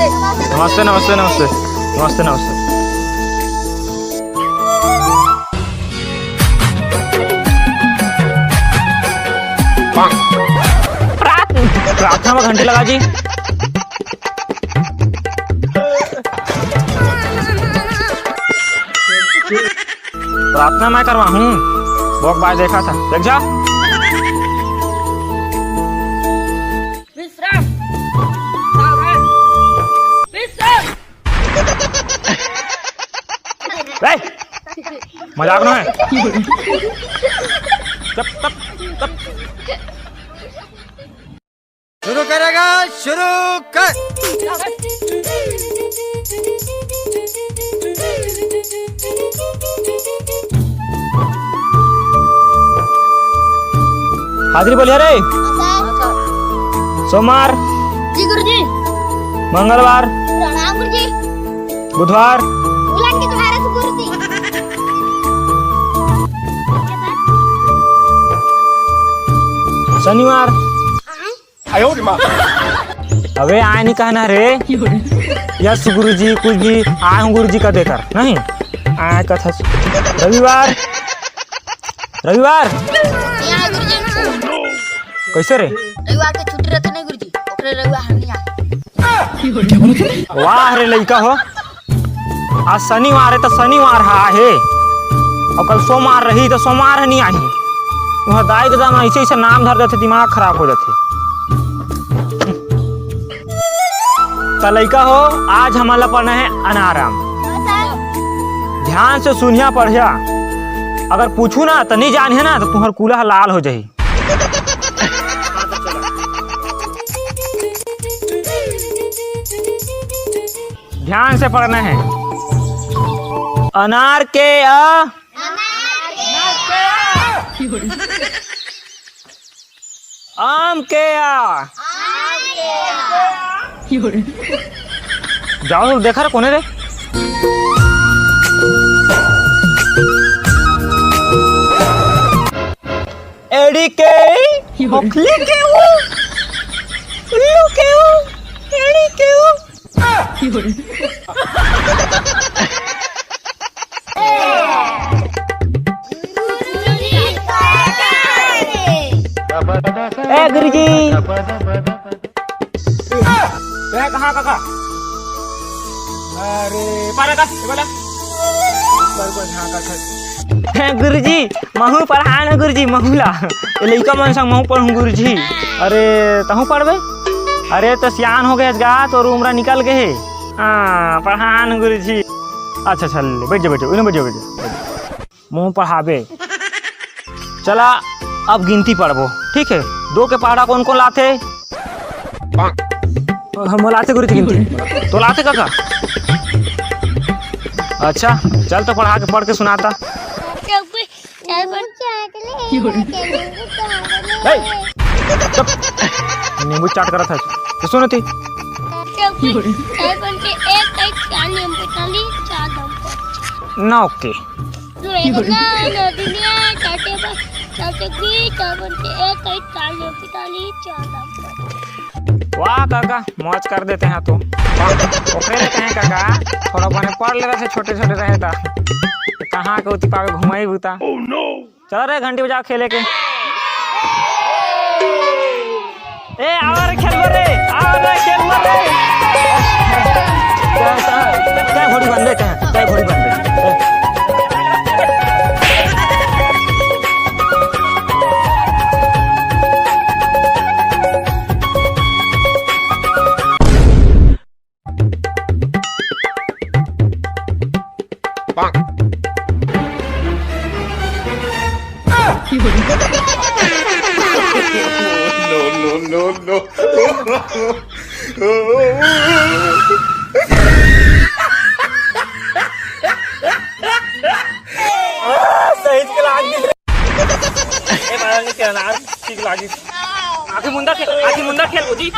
नमस्ते नमस्ते नमस्ते नमस्ते नमस्ते। प्रार्थना में घंटे लगा जी। प्रार्थना मैं करवा हूँ, वॉक बाय देखा था, देख जा। विश्राम, सावधान, विश्राम। मजाक ना है। तब तब तब शुरू करेगा, शुरू कर। हाजिरी बोलिए रे। सोमवार, जी गुरुजी। मंगलवार, प्रणाम गुरुजी। बुधवार, उलट के तुम्हारे से गुरुजी। शनिवार। अबे आए नहीं कहना रे। यस गुरुजी, कुछ भी आए हूँ गुरुजी का देकर नहीं आए कथा। रविवार, रविवार यहाँ गुरुजी। कैसे रे? रविवार के छुट्टी रहते नहीं गुरुजी, ओकरे रविवार नहीं आए। वाह रे लइका हो, आज शनिवार है तो शनिवार है और कल सोमवार रही तो सोमवार नहीं आई। वहाँ दाई दादा ऐसे ऐसे नाम धर देते, दिमाग खराब हो जाते। तो लइका हो, आज हमारा पढ़ना है अनाराम। ध्यान से सुनिया पढ़िया, अगर पूछू ना तो नहीं जानिए ना तो तुम्हार कूल्हा लाल हो जाही। ध्यान से पढ़ना है। अनार के आम के जाओ देखा रे कोने रे। एडी के होखली के वो उल्लू के वो एडी के वो। ए गुरुजी कहाँ काका? अरे पारा का बोला गुरुजी महू पढ़ान है गुरुजी महूला लइका मन संग महू पढ़ूं गुरुजी। अरे तहू पढ़बे? अरे तो सियान हो गए गा तो उम्र निकल गए। हाँ पढ़ान गुरुजी। अच्छा चल बैठ जा, बैठ जा, बैठ जा, बैठ जा। मुँह पढ़ाबे चला। अब गिनती पढ़बो, ठीक है? 2 के पहाड़ा कौन कौन लाते? हम लाते गुरुजी गिनती तो लाते काका। अच्छा चल तो पढ़ा के पढ़ के सुनाता। नींबू चाट करा था तो सुनो थी। ना ओके वाह काका मौज कर देते हैं तो कहें काका थोड़ा बने पढ़ ले रहे थे, छोटे छोटे रहे था कहाँ के उती पावे घुमाई बूता। चलो रे घंटी बजाओ खेले के। ए आओ रे खेल रे, आओ रे खेल रे। क्या घोड़ी बंद है? क्या घोड़ी बंद है? No. आखिर मुंडा खेल बुद्धि।